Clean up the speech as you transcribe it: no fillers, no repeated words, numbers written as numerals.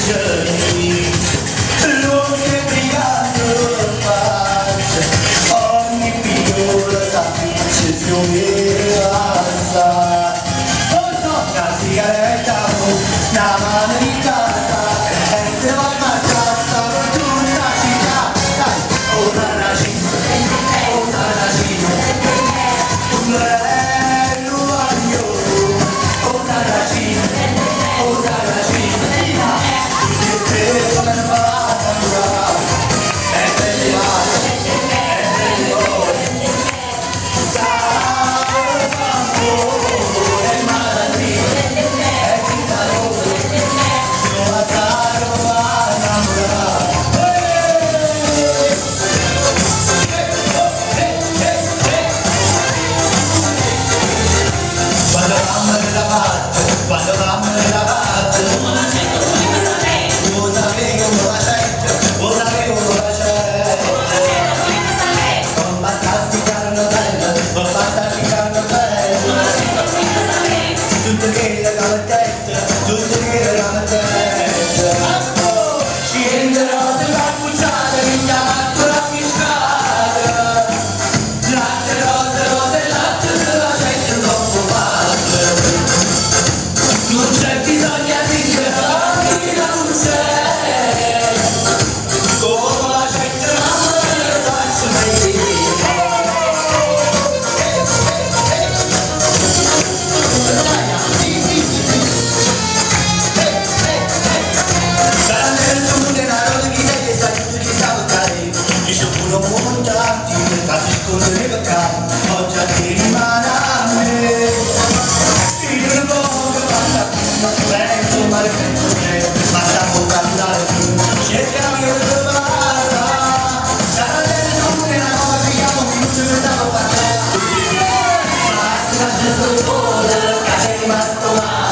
giorni, luce brillando faccia, ogni figura tapice fiume alza. Non so, una sigaretta, una mano di casa, e se vuoi marciare per tutta la città, dai, Osanaci, Osanaci, un bello aglio, Osanaci, Osanaci, che se non è fatta, è bello, è bello, quando mamma nella parte, lo sapevo la c'è, non basta spiegare una bella, tutto che la galatetta, tutto che la galatetta, ci renderò se la pucciata, mi chiama la pisciata, latte, rose, latte, la gente troppo facile. Non c'è bisogno di cercare la luce, come la gente non le faccio mai. Sarà nel suo denaro di vita che sai tutti che salutare, ci sono montanti, fatti scorrere per capo, oggi a te rimane a me. Io non voglio vento mare basta vocabolario cerchiamo io di trovare sarà delle donne la nuova vediamo minuto che stavo parlando basta la gesto vola che è rimasto male